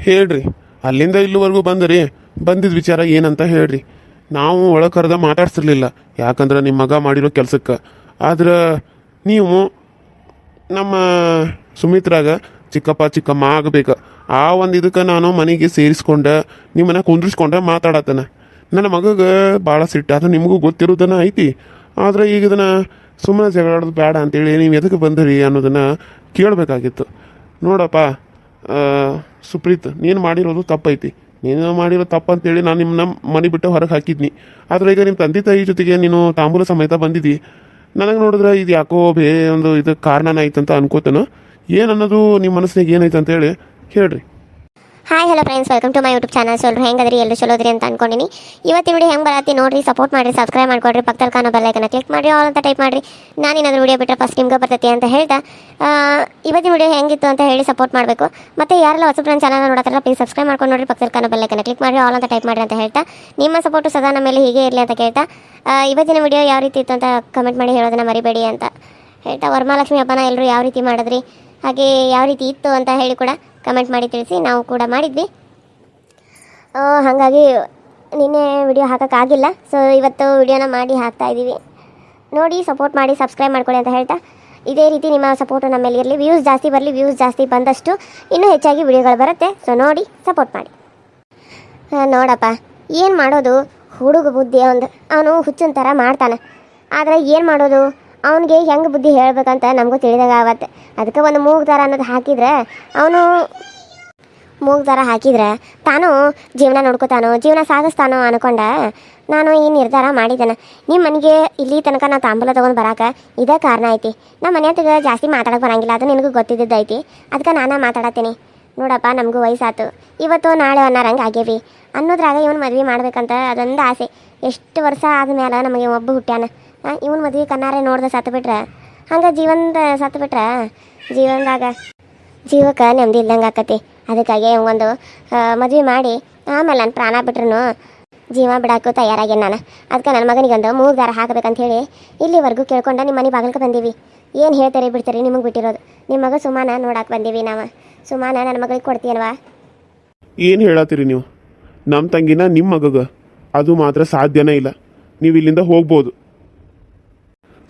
ಹೇಳ್ರಿ, ಅಲ್ಲಿಂದ ಇಲ್ಲಿವರೆಗೂ ಬಂದ್ರಿ, ಬಂದಿದ್ದ ವಿಚಾರ ಏನಂತ ಹೇಳ್ರಿ. ನಾವು ಒಳಗೆ ಕರೆದ ಮಾತಾಡ್ಸಿರ್ಲಿಲ್ಲ, ಯಾಕಂದ್ರೆ ನಿಮ್ಮ ಮಗ ಮಾಡಿರೋ ಕೆಲ್ಸಕ್ಕೆ. ಆದ್ರೆ ನೀವು ನಮ್ಮ ಸುಮಿತ್ರಾಗ ಚಿಕ್ಕಪ್ಪ ಚಿಕ್ಕಮ್ಮ ಆಗಬೇಕು. ಆ ಒಂದು ಇದಕ್ಕೆ ನಾನು ಮನೆಗೆ ಸೇರಿಸ್ಕೊಂಡೆ, ನಿಮ್ಮನ್ನ ಕುಂದ್ರಿಸ್ಕೊಂಡೆ ಮಾತಾಡತ್ತನ. ನನ್ನ ಮಗಗೆ ಭಾಳ ಸಿಟ್ಟು, ಅದು ನಿಮಗೂ ಗೊತ್ತಿರೋದನ್ನ ಐತಿ. ಆದರೆ ಈಗ ಇದನ್ನು ಸುಮ್ಮನೆ ಜಗಳಾಡೋದು ಬೇಡ ಅಂತೇಳಿ ನೀವು ಎದಕ್ಕೆ ಬಂದಿರಿ ಅನ್ನೋದನ್ನು ಕೇಳಬೇಕಾಗಿತ್ತು. ನೋಡಪ್ಪ ಸುಪ್ರೀತ್, ನೀನು ಮಾಡಿರೋದು ತಪ್ಪೈತಿ. ನೀನು ಮಾಡಿರೋ ತಪ್ಪು ಅಂತೇಳಿ ನಾನು ನಿಮ್ಮನ್ನ ಮನೆ ಬಿಟ್ಟು ಹೊರಗೆ ಹಾಕಿದ್ನಿ. ಆದರೆ ಈಗ ನಿಮ್ಮ ತಂದೆ ತಾಯಿ ಜೊತೆಗೆ ನೀನು ತಾಂಬೂಲ ಸಮೇತ ಬಂದಿದ್ದಿ. ನನಗೆ ನೋಡಿದ್ರೆ ಇದು ಯಾಕೋ ಒಂದು ಇದು ಕಾರಣನ ಐತಂತ ಅನ್ಕೋತಾನ. ಏನನ್ನೋದು ನಿಮ್ಮ ಮನಸ್ಸಿನಾಗ ಏನೈತೆ ಅಂತೇಳಿ ಹೇಳ್ರಿ. Hi hello friends, welcome to my YouTube channel. ಎಲ್ಲರೂ ಹೆಂಗದ್ರಿ, ಎಲ್ಲರೂ ಚಲೋದ್ರಿ ಅಂತ ಅನ್ಕೊಂಡಿನಿ. ಇವತ್ತಿನ ವಿಡಿಯೋ ಹೆಂಗೆ ಬರತ್ತಿ ನೋಡ್ರಿ, ಸಪೋರ್ಟ್ ಮಾಡಿರಿ, ಸಬ್ಸ್ಕ್ರೈಬ್ ಮಾಡ್ಕೊಡ್ರಿ, ಪಕ್ಕದಲ್ಲಿ ಕಾಣೋ ಬೆಲ್ಲೈಕನ್ನ ಕ್ಲಿಕ್ ಮಾಡಿ ಆಲ್ ಅಂತ ಟೈಪ್ ಮಾಡಿರಿ. ನಾನು ಏನಾದರೂ ವಿಡಿಯೋ ಬಿಟ್ಟರೆ ಫಸ್ಟ್ ನಿಮ್ಗೆ ಬರ್ತೈತಿ ಅಂತ ಹೇಳ್ತಾ ಇವತ್ತಿನ ವಿಡಿಯೋ ಹೆಂಗಿತ್ತು ಅಂತ ಹೇಳಿ ಸಪೋರ್ಟ್ ಮಾಡಬೇಕು. ಮತ್ತು ಯಾರೆಲ್ಲ ಹೊಸ ಫ್ರೆಂಡ್ ಚಾನಲ್ ನೋಡತ್ತಾರಲ್ಲ ಪ್ಲೀಸ್ ಸಬ್ಸ್ಕ್ರೈಬ್ ಮಾಡ್ಕೊಂಡು ನೋಡ್ರಿ, ಪಕ್ಕದಲ್ಲಿ ಕಾಣೋ ಬೆಲ್ಲೈಕನ್ನ ಕ್ಲಿಕ್ ಮಾಡಿ ಆಲ್ ಅಂತ ಟೈಪ್ ಮಾಡಿರಿ ಅಂತ ಹೇಳ್ತಾ ನಿಮ್ಮ ಸಪೋರ್ಟು ಸದಾ ನಮ್ಮ ಮೇಲೆ ಹೀಗೆ ಇರಲಿ ಅಂತ ಕೇಳ್ತಾ ಇವತ್ತಿನ ವಿಡಿಯೋ ಯಾವ ರೀತಿ ಇತ್ತು ಅಂತ ಕಮೆಂಟ್ ಮಾಡಿ ಹೇಳೋದನ್ನ ಮರಿಬೇಡಿ ಅಂತ ಹೇಳ್ತಾ, ವರಮಹಾಲಕ್ಷ್ಮಿ ಹಬ್ಬನ ಎಲ್ಲರೂ ಯಾವ ರೀತಿ ಮಾಡಿದ್ರಿ, ಹಾಗೆ ಯಾವ ರೀತಿ ಇತ್ತು ಅಂತ ಹೇಳಿ ಕೂಡ ಕಮೆಂಟ್ ಮಾಡಿ ತಿಳಿಸಿ. ನಾವು ಕೂಡ ಮಾಡಿದ್ವಿ, ಹಾಗಾಗಿ ನಿನ್ನೆ ವಿಡಿಯೋ ಹಾಕೋಕ್ಕಾಗಿಲ್ಲ. ಸೊ ಇವತ್ತು ವಿಡಿಯೋನ ಮಾಡಿ ಹಾಕ್ತಾಯಿದ್ದೀವಿ. ನೋಡಿ ಸಪೋರ್ಟ್ ಮಾಡಿ, ಸಬ್ಸ್ಕ್ರೈಬ್ ಮಾಡ್ಕೊಳ್ಳಿ ಅಂತ ಹೇಳ್ತಾ, ಇದೇ ರೀತಿ ನಿಮ್ಮ ಸಪೋರ್ಟು ನಮ್ಮಲ್ಲಿ ಇರಲಿ. ವ್ಯೂಸ್ ಜಾಸ್ತಿ ಬರಲಿ, ವ್ಯೂಸ್ ಜಾಸ್ತಿ ಬಂದಷ್ಟು ಇನ್ನೂ ಹೆಚ್ಚಾಗಿ ವಿಡಿಯೋಗಳು ಬರುತ್ತೆ. ಸೊ ನೋಡಿ ಸಪೋರ್ಟ್ ಮಾಡಿ. ನೋಡಪ್ಪ, ಏನು ಮಾಡೋದು, ಹುಡುಗ ಬುದ್ಧಿ ಅವನು ಹುಚ್ಚಿನ ಥರ ಮಾಡ್ತಾನೆ. ಆದರೆ ಏನು ಮಾಡೋದು, ಅವನಿಗೆ ಹೆಂಗೆ ಬುದ್ಧಿ ಹೇಳ್ಬೇಕಂತ ನಮಗೂ ತಿಳಿದಾಗ ಆವತ್ತೆ. ಅದಕ್ಕೆ ಒಂದು ಮೂಗು ಥರ ಅನ್ನೋದು ಹಾಕಿದರೆ ಅವನು ಮೂಗು ಥರ ಹಾಕಿದ್ರೆ ತಾನು ಜೀವನ ನೋಡ್ಕೋತಾನೋ, ಜೀವನ ಸಾಗಿಸ್ತಾನೋ ಅನ್ಕೊಂಡ ನಾನು ಈ ನಿರ್ಧಾರ ಮಾಡಿದ್ದೇನೆ. ನಿಮ್ಮ ಮನೆಗೆ ಇಲ್ಲಿ ತನಕ ನಾವು ತಾಂಬೂಲ ತೊಗೊಂಡು ಬರೋಕೆ ಇದೇ ಕಾರಣ ಐತಿ. ನಮ್ಮ ಮನೆ ಹತ್ತಿರ ಜಾಸ್ತಿ ಮಾತಾಡೋಕೆ ಬರೋಂಗಿಲ್ಲ, ಅದು ನಿನಗೂ ಗೊತ್ತಿದ್ದೈತಿ. ಅದಕ್ಕೆ ನಾನು ಮಾತಾಡತ್ತೀನಿ. ನೋಡಪ್ಪ, ನಮಗೂ ವಯಸ್ಸಾಯ್ತು, ಇವತ್ತು ನಾಳೆ ಅನ್ನೋರಂಗೆ ಆಗೇವಿ ಅನ್ನೋದ್ರಾಗ ಇವನು ಮದುವೆ ಮಾಡ್ಬೇಕಂತ ಅದೊಂದು ಆಸೆ. ಎಷ್ಟು ವರ್ಷ ಆದಮೇಲೆ ನಮಗೆ ಒಬ್ಬ ಹುಟ್ಟ್ಯಾನ. ಇವನು ಮದುವೆ ಕಣ್ಣಾರೆ ನೋಡ್ದೆ ಸತ್ತು ಬಿಟ್ರೆ, ಹಂಗೆ ಜೀವನದ ಸತ್ತು ಬಿಟ್ರೆ ಜೀವಕ್ಕೆ ನೆಮ್ಮದಿ ಇಲ್ದಂಗೆ ಆಕತಿ. ಅದಕ್ಕಾಗಿ ಒಂದು ಮದುವೆ ಮಾಡಿ ಆಮೇಲೆ ನಾನು ಪ್ರಾಣ ಬಿಟ್ರು ಜೀವ ಬಿಡೋಕ್ಕೂ ತಯಾರಾಗೇನೆ ನಾನು. ಅದಕ್ಕೆ ನನ್ನ ಮಗನಿಗೊಂದು ಮೂಗು ದಾರ ಹಾಕಬೇಕಂತ ಹೇಳಿ ಇಲ್ಲಿವರೆಗೂ ಕೇಳ್ಕೊಂಡು ನಿಮ್ಮ ಮನೆ ಬಾಗಿಲ್ಗೆ ಬಂದೀವಿ. ಏನು ಹೇಳ್ತಾರೆ ಬಿಡ್ತಾರೆ ನಿಮಗೆ ಬಿಟ್ಟಿರೋದು. ನಿಮ್ಮ ಮಗ ಸುಮಾನ ನೋಡಕ್ಕೆ ಬಂದೀವಿ ನಾವು. ಸುಮಾನ ನನ್ನ ಮಗಳಿಗೆ ಕೊಡ್ತೀಯಲ್ವಾ? ಏನು ಹೇಳತ್ತೀರಿ ನೀವು? ನಮ್ಮ ತಂಗಿನ ನಿಮ್ಮ ಮಗಗ ಅದು ಮಾತ್ರ ಸಾಧ್ಯನೇ ಇಲ್ಲ. ನೀವು ಇಲ್ಲಿಂದ ಹೋಗ್ಬೋದು.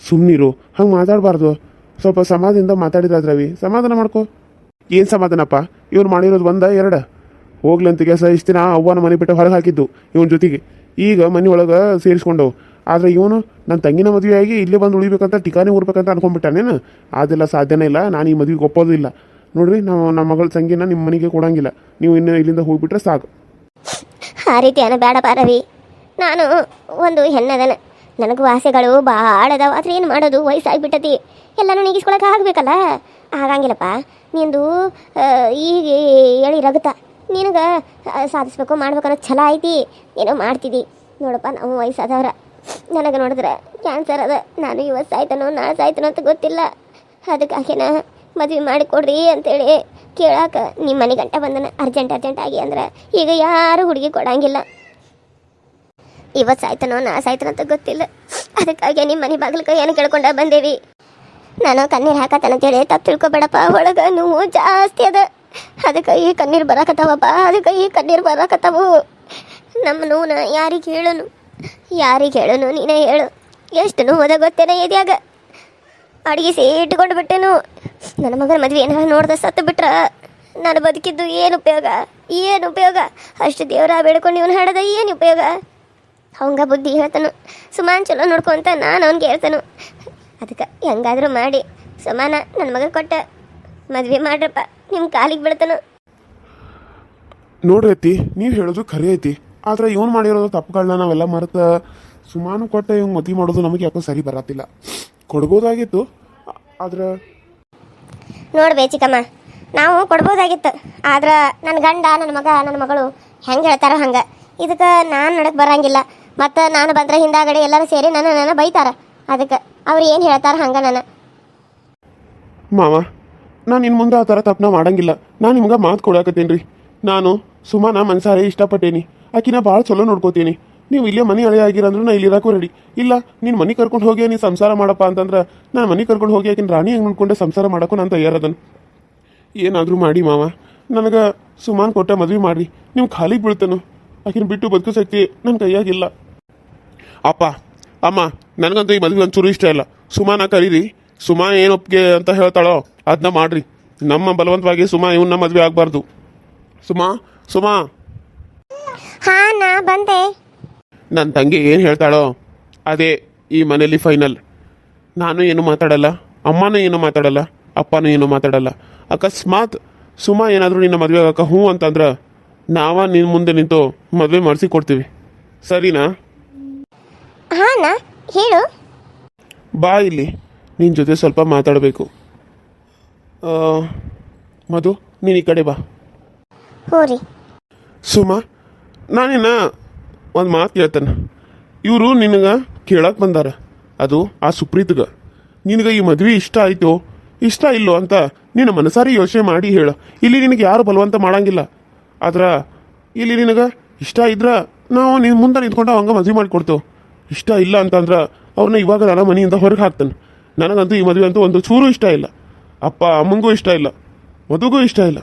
ಸುಮ್ಮನಿರು, ಹಂಗೆ ಮಾತಾಡಬಾರ್ದು. ಸ್ವಲ್ಪ ಸಮಾಧಾನದಿಂದ ಮಾತಾಡಿದ್ರೆ ರವಿ, ಸಮಾಧಾನ ಮಾಡ್ಕೊ. ಏನು ಸಮಾಧಾನಪ್ಪ, ಇವ್ರು ಮಾಡಿರೋದು ಒಂದ ಎರಡ? ಹೋಗ್ಲಂತಿಗೆ ಇಷ್ಟು ದಿನ ಅವ್ವನ ಮನೆ ಬಿಟ್ಟು ಹೊರಗೆ ಹಾಕಿದ್ದು ಇವನ ಜೊತೆಗೆ, ಈಗ ಮನೆ ಒಳಗೆ ಸೇರಿಸ್ಕೊಂಡವು. ಆದರೆ ಇವನು ನನ್ನ ತಂಗಿನ ಮದುವೆಯಾಗಿ ಇಲ್ಲೇ ಬಂದು ಉಳಿಬೇಕಂತ ಟಿಕಾನೆ ಊರ್ಬೇಕಂತ ಅನ್ಕೊಂಡ್ಬಿಟ್ಟಾನೇನು? ಅದೆಲ್ಲ ಸಾಧ್ಯನೇ ಇಲ್ಲ. ನಾನು ಈ ಮದುವೆಗೆ ಒಪ್ಪೋದು ಇಲ್ಲ. ನೋಡ್ರಿ, ನಮ್ಮ ಮಗಳ ತಂಗಿನ ನಿಮ್ಮ ಮನೆಗೆ ಕೊಡಂಗಿಲ್ಲ. ನೀವು ಇನ್ನು ಇಲ್ಲಿಂದ ಹೋಗ್ಬಿಟ್ರೆ ಸಾಕು. ಆ ರೀತಿ ಬೇಡಪ್ಪ ರವಿ, ನಾನು ಒಂದು ಹೆಣ್ಣದನ, ನನಗೂ ಆಸೆಗಳು ಭಾಳ ಅದಾವ. ಆದರೆ ಏನು ಮಾಡೋದು, ವಯಸ್ಸಾಗಿಬಿಟ್ಟತಿ, ಎಲ್ಲನೂ ನೀಗಿಸ್ಕೊಳಕ್ಕೆ ಆಗಬೇಕಲ್ಲ. ಆಗಂಗಿಲ್ಲಪ್ಪ. ನಿಂದು ಈಗ ಹೇಳಿ ರಗತ ನಿನಗೆ ಸಾಧಿಸ್ಬೇಕು ಮಾಡ್ಬೇಕನ್ನೋ ಛಲ ಐತಿ, ಏನೋ ಮಾಡ್ತಿದ್ದಿ. ನೋಡಪ್ಪ, ನಾವು ವಯಸ್ಸಾದವ್ರ, ನನಗೆ ನೋಡಿದ್ರೆ ಕ್ಯಾನ್ಸರ್ ಅದ. ನಾನು ಇವತ್ತು ಸಾಯ್ತಾನೋ ನಾಳೆ ಸಾಯ್ತಾನೋ ಅಂತ ಗೊತ್ತಿಲ್ಲ. ಅದಕ್ಕಾಗಿನ ಮದುವೆ ಮಾಡಿಕೊಡ್ರಿ ಅಂತೇಳಿ ಕೇಳಾಕ ನಿಮ್ಮ ಮನೆ ಗಂಟೆ ಬಂದನ ಅರ್ಜೆಂಟ್ ಆಗಿ. ಅಂದ್ರೆ ಈಗ ಯಾರು ಹುಡುಗಿ ಕೊಡಂಗಿಲ್ಲ. ಇವತ್ತು ಸಾಯ್ತಾನೋ ನಾ ಸಾಯ್ತಾನೋ ಅಂತ ಗೊತ್ತಿಲ್ಲ. ಅದಕ್ಕಾಗಿ ನಿಮ್ಮ ಮನೆ ಬಾಗಿಲ್ಕ ಏನು ಕೇಳ್ಕೊಂಡ ಬಂದೇವಿ. ನಾನು ಕಣ್ಣೀರು ಹಾಕತ್ತಂತೇಳಿ ತಪ್ಪು ತಿಳ್ಕೊಬೇಡಪ್ಪ, ಒಳಗೆ ನೋವು ಜಾಸ್ತಿ ಅದ. ಅದಕ್ಕೆ ಈ ಕಣ್ಣೀರು ಬರಾಕತ್ತಾವಪ್ಪ, ಅದಕ್ಕೆ ಈ ಕಣ್ಣೀರು ಬರಾಕತ್ತಾವು. ನಮ್ಮ ನೋವನ್ನ ಯಾರಿಗೆ ಹೇಳೋನು ನೀನೇ ಹೇಳು. ಎಷ್ಟು ನೋವದ ಗೊತ್ತೇನ ಎದ್ಯಾಗ ಅಡಿಗೆ ಇಟ್ಕೊಂಡು ಬಿಟ್ಟೆನು. ನನ್ನ ಮಗನ ಮದುವೆ ಏನಾರ ನೋಡ್ದೆ ಸತ್ತು ಬಿಟ್ರ ನಾನು ಬದುಕಿದ್ದು ಏನು ಉಪಯೋಗ? ಅಷ್ಟು ದೇವರ ಬೇಡ್ಕೊಂಡು ಇವನು ಹಾಡದ ಏನು ಉಪಯೋಗ? ಅವಂಗ ಬುದ್ಧಿ ಹೇಳ್ತಾನು, ಸುಮಾನ್ ಚಲೋ ನೋಡ್ಕೊಂತ ನಾನು ಅವ್ನಿಗೆ ಹೇಳ್ತಾನು. ಅದಕ್ಕೆ ಹೆಂಗಾದ್ರೂ ಮಾಡಿ ಸುಮಾನ ನನ್ನ ಮಗ ಕೊಟ್ಟ ಮದುವೆ ಮಾಡ್ರಪ್ಪ, ನಿಮ್ಮ ಕಾಲಿಗೆ ಬೀಳ್ತಾನು. ನೋಡ್ರಿ ಅತ್ತಿ, ನೀವು ಹೇಳೋದು ಖರೆ ಐತಿ. ಆದ್ರೆ ಇವನು ಮಾಡಿರೋದು ತಪ್ಪುಗಳನ್ನ ನಾವೆಲ್ಲ ಮರೆತ ಸುಮಾನು ಕೊಟ್ಟ ಇವ್ ಮದುವೆ ಮಾಡೋದು ನಮಗೆ ಯಾಕೋ ಸರಿ ಬರತ್ತಿಲ್ಲ. ಕೊಡ್ಬೋದಾಗಿತ್ತು, ಆದ್ರೆ ನೋಡ್ಬೇ ಚಿಕ್ಕಮ್ಮ, ನಾವು ಕೊಡ್ಬೋದಾಗಿತ್ತು. ಆದ್ರೆ ನನ್ನ ಗಂಡ ನನ್ನ ಮಗ ನನ್ನ ಮಗಳು ಹೆಂಗೆ ಹೇಳ್ತಾರೋ ಹಂಗೆ. ಇದಕ್ಕೆ ನಾನು ನಡಕ್ಕೆ ಬರಂಗಿಲ್ಲ. ಮತ್ತು ನಾನು ಬಂದ್ರೆ ಹಿಂದಾಗಡೆ ಎಲ್ಲರೂ ಸೇರಿ ನನ್ನ ಬೈತಾರ. ಅದಕ್ಕೆ ಅವ್ರು ಏನು ಹೇಳ್ತಾರ ಹಂಗೆ ನಾನು ಮಾವ, ನಾನು ಇನ್ನು ಮುಂದೆ ಆ ಥರ ತಪ್ಪನ ಮಾಡಂಗಿಲ್ಲ. ನಾನು ನಿಮ್ಗೆ ಮಾತು ಕೊಡಾಕತ್ತೇನೆ ರೀ. ನಾನು ಸುಮಾನ ಮನ್ಸಾರೆ ಇಷ್ಟಪಟ್ಟೇನಿ, ಆಕಿನ ಭಾಳ ಚಲೋ ನೋಡ್ಕೋತೀನಿ. ನೀವು ಇಲ್ಲೇ ಮನೆ ಹಳೆ ಆಗಿರಂದ್ರೆ ನಾ ಇಲ್ಲಿ ಇರೋಕ್ಕೂ ರೆಡಿ. ಇಲ್ಲ, ನೀನು ಮನೆ ಕರ್ಕೊಂಡು ಹೋಗಿ ನೀನು ಸಂಸಾರ ಮಾಡಪ್ಪ ಅಂತಂದ್ರೆ ನಾನು ಮನೆ ಕರ್ಕೊಂಡು ಹೋಗಿ ಆಕಿನ ರಾಣಿ ಹೆಂಗೆ ನೋಡ್ಕೊಂಡೆ ಸಂಸಾರ ಮಾಡೋಕ್ಕೂ ನಾನು ತಯಾರದನು. ಏನಾದರೂ ಮಾಡಿ ಮಾವ, ನನಗೆ ಸುಮಾನ್ ಕೊಟ್ಟ ಮದ್ವೆ ಮಾಡಿ ನೀವು ಖಾಲಿ ಬೀಳ್ತೇನು. ಆಕಿನ ಬಿಟ್ಟು ಬದುಕು ಶಕ್ತಿ ನನ್ನ ಕೈಯಾಗಿಲ್ಲ. ಅಪ್ಪ ಅಮ್ಮ, ನನಗಂತೂ ಈ ಮದುವೆ ಒಂಚೂರು ಇಷ್ಟ ಇಲ್ಲ. ಸುಮಾನ ಕರೀರಿ. ಸುಮಾ ಏನು ಒಪ್ಪಿಗೆ ಅಂತ ಹೇಳ್ತಾಳೋ ಅದನ್ನ ಮಾಡ್ರಿ. ನಮ್ಮ ಬಲವಂತವಾಗಿ ಸುಮಾ ಇವನ್ನ ಮದುವೆ ಆಗಬಾರ್ದು. ಸುಮಾ ಸುಮಾ ಹಾ ನಾ ಬಂದೆ. ನನ್ನ ತಂಗಿ ಏನು ಹೇಳ್ತಾಳೋ ಅದೇ ಈ ಮನೇಲಿ ಫೈನಲ್. ನಾನು ಏನು ಮಾತಾಡಲ್ಲ, ಅಮ್ಮನೂ ಏನು ಮಾತಾಡಲ್ಲ, ಅಪ್ಪನೂ ಏನು ಮಾತಾಡಲ್ಲ. ಅಕಸ್ಮಾತ್ ಸುಮಾ ಏನಾದರೂ ನಿನ್ನ ಮದುವೆ ಆಗಕ್ಕೆ ಹ್ಞೂ ಅಂತಂದ್ರೆ ನಿನ್ನ ಮುಂದೆ ನಿಂತು ಮದುವೆ ಮಾಡಿಸಿ ಕೊಡ್ತೀವಿ. ಸರಿನಾ? ಹಾ ನಾ ಹೇಳು. ಬಾ ಇಲ್ಲಿ, ನಿನ್ನ ಜೊತೆ ಸ್ವಲ್ಪ ಮಾತಾಡಬೇಕು. ಮಧು, ನೀನು ಈ ಕಡೆ ಬಾ. ಹೋ ರೀ. ಸುಮಾ, ನಾನಿನ್ನ ಒಂದು ಮಾತು ಕೇಳ್ತೇನೆ. ಇವರು ನಿನಗೆ ಕೇಳಕ್ಕೆ ಬಂದಾರ. ಅದು ಆ ಸುಪ್ರೀತ್ಗೆ ನಿನಗೆ ಈ ಮದುವೆ ಇಷ್ಟ ಆಯಿತು ಇಷ್ಟ ಇಲ್ಲೋ ಅಂತ ನಿನ್ನ ಮನಸಾರಿ ಯೋಚನೆ ಮಾಡಿ ಹೇಳು. ಇಲ್ಲಿ ನಿನಗೆ ಯಾರು ಬಲವಂತ ಮಾಡಂಗಿಲ್ಲ. ಆದ್ರೆ ಇಲ್ಲಿ ನಿನಗೆ ಇಷ್ಟ ಇದ್ರೆ ನಾವು ನಿನ್ನ ಮುಂದೆ ನಿಂತ್ಕೊಂಡು ಹಂಗೆ ಮದುವೆ ಮಾಡಿಕೊಡ್ತೇವೆ. ಇಷ್ಟ ಇಲ್ಲ ಅಂತಂದ್ರೆ ಅವ್ರನ್ನ ಇವಾಗ ನಾನು ಮನೆಯಿಂದ ಹೊರಗೆ ಹಾಕ್ತೇನೆ. ನನಗಂತೂ ಈ ಮದುವೆ ಅಂತೂ ಒಂದು ಚೂರು ಇಷ್ಟ ಇಲ್ಲ. ಅಪ್ಪ ಅಮ್ಮಂಗೂ ಇಷ್ಟ ಇಲ್ಲ, ಮದುಗೂ ಇಷ್ಟ ಇಲ್ಲ.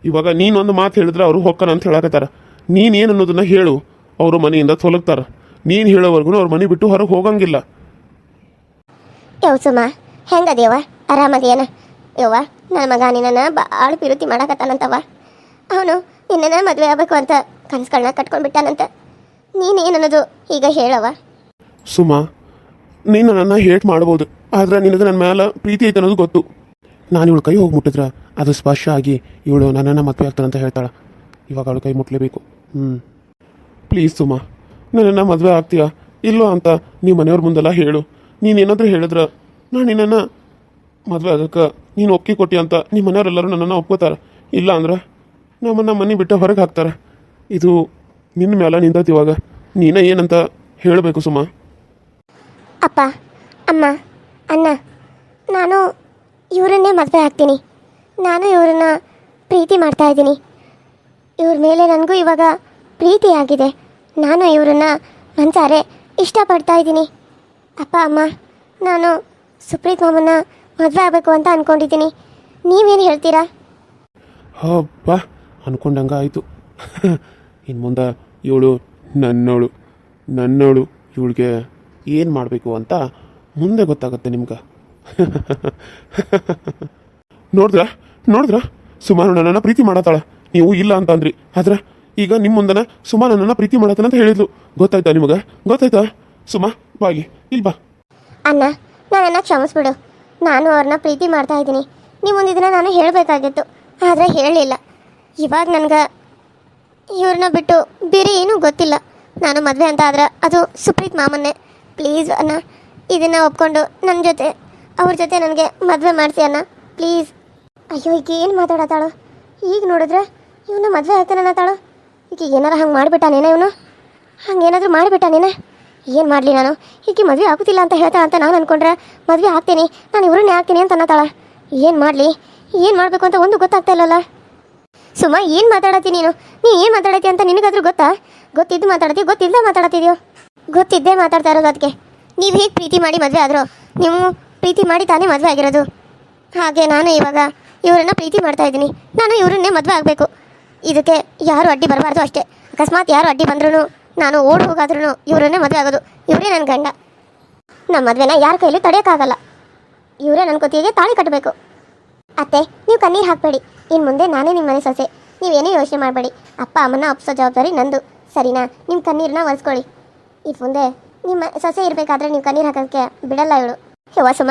ಇವಾಗ ನೀನೊಂದು ಮಾತು ಹೇಳಿದ್ರೆ ಅವರು ಹೊಕ್ಕನ ಅಂತ ಹೇಳಕತ್ತಾರ. ನೀನೇನು ಅನ್ನೋದನ್ನ ಹೇಳು, ಅವರು ಮನೆಯಿಂದ ತೊಲಗ್ತಾರ. ನೀನು ಹೇಳೋವರೆಗೂ ಅವ್ರ ಮನೆ ಬಿಟ್ಟು ಹೊರಗೆ ಹೋಗಂಗಿಲ್ಲ. ಯವ್ ಸುಮ, ಹೆಂಗದೇವ? ಆರಾಮದೇನ? ಯವ್ವ, ನನ್ನ ಮಗ ನಿನ್ನ ಭಾಳ ಪಿರುತಿ ಮಾಡಕತ್ತಾನಂತವ. ಅವನು ನಿನ್ನ ಮದುವೆ ಆಗಬೇಕು ಅಂತ ಕನಸುಗಳನ್ನ ಕಟ್ಕೊಂಡ್ಬಿಟ್ಟಾನಂತ. ನೀನೇನನ್ನೋದು ಈಗ ಹೇಳವ. ಸುಮಾ, ನೀನು ನನ್ನ ಹೇಟ್ ಮಾಡ್ಬೋದು, ಆದ್ರೆ ನಿನಗೆ ನನ್ನ ಮೇಲೆ ಪ್ರೀತಿ ಐತೆ ಅನ್ನೋದು ಗೊತ್ತು. ನಾನು ಇವಳು ಕೈ ಹೋಗಿ ಮುಟ್ಟಿದ್ರೆ ಅದು ಸ್ಪರ್ಶ ಆಗಿ ಇವಳು ನನ್ನನ್ನು ಮದುವೆ ಆಗ್ತಾನಂತ ಹೇಳ್ತಾಳೆ. ಇವಾಗ ಅವಳು ಕೈ ಮುಟ್ಲೇಬೇಕು. ಪ್ಲೀಸ್ ಸುಮಾ, ನನ್ನನ್ನು ಮದುವೆ ಆಗ್ತೀಯಾ ಇಲ್ಲೋ ಅಂತ ನೀವು ಮನೆಯವ್ರ ಮುಂದೆಲ್ಲ ಹೇಳು. ನೀನೇನಾದರೂ ಹೇಳಿದ್ರೆ ನಾನು ನಿನ್ನನ್ನು ಮದುವೆ ಆಗಕ್ಕೆ ನೀನು ಒಪ್ಪಿಗೆ ಕೊಟ್ಟಿ ಅಂತ ನಿಮ್ಮ ಮನೆಯವರೆಲ್ಲರೂ ನನ್ನನ್ನು ಒಪ್ಕೋತಾರೆ. ಇಲ್ಲ ಅಂದ್ರೆ ನಮ್ಮನ್ನು ಮನೆ ಬಿಟ್ಟು ಹೊರಗೆ ಹಾಕ್ತಾರೆ. ಇದು ನಿನ್ನ ಮೇಲೆ ನಿಂತೈತಿ. ಇವಾಗ ನೀನೇ ಏನಂತ ಹೇಳಬೇಕು ಸುಮಾ. ಅಪ್ಪ, ಅಮ್ಮ, ಅಣ್ಣ, ನಾನು ಇವರನ್ನೇ ಮದುವೆ ಆಗ್ತೀನಿ. ನಾನು ಇವ್ರನ್ನ ಪ್ರೀತಿ ಮಾಡ್ತಾ ಇದ್ದೀನಿ. ಇವ್ರ ಮೇಲೆ ನನಗೂ ಇವಾಗ ಪ್ರೀತಿ ಆಗಿದೆ. ನಾನು ಇವ್ರನ್ನ ಮನಸಾರೆ ಇಷ್ಟಪಡ್ತಾ ಇದ್ದೀನಿ. ಅಪ್ಪ ಅಮ್ಮ, ನಾನು ಸುಪ್ರೀತ್ ಮಾಮನ್ನ ಮದುವೆ ಆಗಬೇಕು ಅಂತ ಅಂದ್ಕೊಂಡಿದ್ದೀನಿ. ನೀವೇನು ಹೇಳ್ತೀರಾ? ಹಬ್ಬ, ಅಂದ್ಕೊಂಡಂಗೆ ಆಯಿತು. ಇನ್ನು ಮುಂದೆ ಇವಳು ನನ್ನೋಳು ಇವಳಿಗೆ ಏನು ಮಾಡಬೇಕು ಅಂತ ಮುಂದೆ ಗೊತ್ತಾಗುತ್ತೆ ನಿಮ್ಗೆ. ನೋಡಿದ್ರ ಸುಮಾರು ನನ್ನನ್ನು ಪ್ರೀತಿ ಮಾಡತ್ತಾಳ. ನೀವು ಇಲ್ಲ ಅಂತ ಅಂದ್ರಿ, ಆದ್ರೆ ಈಗ ನಿಮ್ಮ ಮುಂದನ ಸುಮಾ ನನ್ನನ್ನು ಪ್ರೀತಿ ಮಾಡತ್ತಾನಂತ ಹೇಳಿದ್ಲು. ಗೊತ್ತಾಯ್ತಾ ನಿಮಗೆ? ಗೊತ್ತಾಯ್ತಾ? ಸುಮಾ ಬಾಗಿ ಇಲ್ಲಿ ಬಾ. ಅಣ್ಣ, ನನ್ನನ್ನು ಕ್ಷಮಿಸ್ಬಿಡು. ನಾನು ಅವ್ರನ್ನ ಪ್ರೀತಿ ಮಾಡ್ತಾ ಇದ್ದೀನಿ. ನೀವು ಮುಂದಿನ ನಾನು ಹೇಳಬೇಕಾಗಿತ್ತು, ಆದರೆ ಹೇಳಲಿಲ್ಲ. ಇವಾಗ ನನಗೆ ಇವ್ರನ್ನ ಬಿಟ್ಟು ಬೇರೆ ಏನೂ ಗೊತ್ತಿಲ್ಲ. ನಾನು ಮದುವೆ ಅಂತ ಆದ್ರೆ ಅದು ಸುಪ್ರೀತ್ ಮಾಮನ್ನೇ. ಪ್ಲೀಸ್ ಅಣ್ಣ, ಇದನ್ನು ಒಪ್ಕೊಂಡು ನನ್ನ ಜೊತೆ ಅವ್ರ ಜೊತೆ ನನಗೆ ಮದುವೆ ಮಾಡಿಸಿ ಅಣ್ಣ, ಪ್ಲೀಸ್. ಅಯ್ಯೋ, ಈಗ ಏನು ಮಾತಾಡತ್ತಾಳು? ಈಗ ನೋಡಿದ್ರೆ ಇವನು ಮದುವೆ ಆಗ್ತಾನೆ ಅನ್ನತ್ತಾಳು. ಈಗ ಏನಾರ ಹಂಗೆ ಮಾಡಿಬಿಟ್ಟಾನೇನ ಇವನು? ಹಂಗೇನಾದರೂ ಮಾಡಿಬಿಟ್ಟಾನೇನ? ಏನು ಮಾಡಲಿ ನಾನು? ಈಗ ಮದುವೆ ಆಗೋದಿಲ್ಲ ಅಂತ ಹೇಳ್ತಾಳೆ ಅಂತ ನಾನು ಅಂದ್ಕೊಂಡ್ರೆ ಮದುವೆ ಆಗ್ತೀನಿ, ನಾನು ಇವ್ರನ್ನೇ ಆಗ್ತೀನಿ ಅಂತ ಅನ್ನತ್ತಾಳ. ಏನು ಮಾಡಲಿ? ಏನು ಮಾಡಬೇಕು ಅಂತ ಒಂದು ಗೊತ್ತಾಗ್ತಾ ಇಲ್ಲಲ್ಲ. ಸುಮಾ, ಏನು ಮಾತಾಡತ್ತಿ ನೀನು ಏನು ಮಾತಾಡತ್ತಿ ಅಂತ ನಿನಗಾದ್ರೂ ಗೊತ್ತಾ? ಗೊತ್ತಿದ್ದು ಮಾತಾಡತ್ತಿ, ಗೊತ್ತಿಲ್ಲದೆ ಮಾತಾಡತ್ತಿದ್ಯೋ? ಗೊತ್ತಿದ್ದೇ ಮಾತಾಡ್ತಾ ಇರೋದು. ಅದಕ್ಕೆ ನೀವು ಹೇಗೆ ಪ್ರೀತಿ ಮಾಡಿ ಮದುವೆ ಆದರೂ ನೀವು ಪ್ರೀತಿ ಮಾಡಿ ತಾನೇ ಮದುವೆ ಆಗಿರೋದು. ಹಾಗೆ ನಾನು ಇವಾಗ ಇವರನ್ನು ಪ್ರೀತಿ ಮಾಡ್ತಾ ಇದ್ದೀನಿ. ನಾನು ಇವರನ್ನೇ ಮದುವೆ ಆಗಬೇಕು. ಇದಕ್ಕೆ ಯಾರು ಅಡ್ಡಿ ಬರಬಾರ್ದು ಅಷ್ಟೇ. ಅಕಸ್ಮಾತ್ ಯಾರು ಅಡ್ಡಿ ಬಂದ್ರೂ ನಾನು ಓಡಿ ಹೋಗಾದ್ರೂ ಇವರನ್ನೇ ಮದುವೆ ಆಗೋದು. ಇವರೇ ನನ್ನ ಗಂಡ. ನಮ್ಮ ಮದುವೆನ ಯಾರ ಕೈಲಿ ತಡೆಯೋಕ್ಕಾಗಲ್ಲ. ಇವರೇ ನನ್ನ ಕೊತ್ತಿಗೆ ತಾಳಿ ಕಟ್ಟಬೇಕು. ಅತ್ತೆ, ನೀವು ಕಣ್ಣೀರು ಹಾಕಬೇಡಿ. ಇನ್ನು ಮುಂದೆ ನಾನೇ ನಿಮ್ಮ ಮನೆ ಸೊಸೆ. ನೀವೇನೇ ಯೋಚನೆ ಮಾಡಬೇಡಿ. ಅಪ್ಪ ಅಮ್ಮನ ಒಪ್ಸೋ ಜವಾಬ್ದಾರಿ ನಂದು, ಸರಿನಾ? ನಿಮ್ಮ ಕಣ್ಣೀರನ್ನ ಒರೆಸ್ಕೊಳ್ಳಿ. ಇನ್ನು ಮುಂದೆ ನಿಮ್ಮ ಸೊಸೆ ಇರಬೇಕಾದ್ರೆ ನೀವು ಕಣ್ಣೀರು ಹಾಕೋಕ್ಕೆ ಬಿಡಲ್ಲ ಇವಳು. ಯವ್ವ ಸುಮ,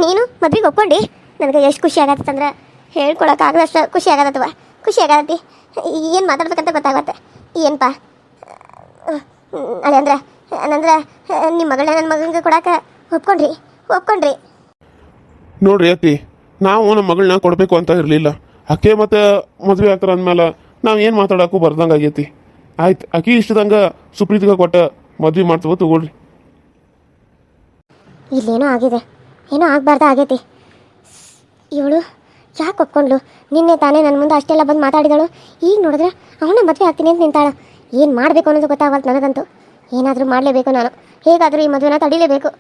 ನೀನು ಮದ್ವೆಗೆ ಒಪ್ಕೊಂಡು ನನಗೆ ಎಷ್ಟು ಖುಷಿ ಆಗತ್ತಂದ್ರೆ ಹೇಳ್ಕೊಳಕ್ಕಾಗದಷ್ಟು ಖುಷಿ ಆಗತ್ತವ. ಖುಷಿ ಆಗತ್ತಿ. ಏನು ಮಾತಾಡ್ಬೇಕಂತ ಗೊತ್ತಾಗತ್ತೆ. ಏನಪ್ಪ ಅದೇ ಅಂದ್ರೆ ನಿಮ್ಮ ಮಗಳನ್ನ ನನ್ನ ಮಗನಿಗೆ ಕೊಡಕ್ಕೆ ಒಪ್ಕೊಂಡ್ರಿ. ನೋಡ್ರಿ ಅತ್ತಿ, ನಾವು ನಮ್ಮ ಮಗಳನ್ನ ಕೊಡಬೇಕು ಅಂತ ಇರಲಿಲ್ಲ. ಅಕ್ಕೆ ಮತ್ತೆ ಮದುವೆ ಆಗ್ತಾರ ಅಂದಮೇಲೆ ನಾವು ಏನು ಮಾತಾಡೋಕ್ಕೂ ಬರ್ದಂಗೆ ಆಗೈತಿ. ಆಯ್ತು, ಅಕ್ಕಿ ಇಷ್ಟದಂಗೆ ಸುಪ್ರೀತ್ಗೆ ಕೊಟ್ಟ ಮದ್ವೆ ಮಾಡ್ತೀವೋ ತಗೊಳ್ರಿ. ಇಲ್ಲೇನೋ ಆಗಿದೆ, ಏನೋ ಆಗಬಾರ್ದು ಆಗೈತಿ. ಇವಳು ಯಾಕೆ ಒಪ್ಕೊಂಡ್ಲು? ನಿನ್ನೆ ತಾನೇ ನನ್ನ ಮುಂದೆ ಅಷ್ಟೆಲ್ಲ ಬಂದು ಮಾತಾಡಿದಳು. ಈಗ ನೋಡಿದ್ರೆ ಅವನ ಮದುವೆ ಆಗ್ತೀನಿ ಅಂತ ನಿಂತಾಳ. ಏನು ಮಾಡಬೇಕು ಅನ್ನೋದು ಗೊತ್ತಾಗಲ್ತು ನನಗಂತೂ. ಏನಾದರೂ ಮಾಡಲೇಬೇಕು ನಾನು. ಹೇಗಾದರೂ ಈ ಮದುವೆನ ತಡಿಲೇಬೇಕು.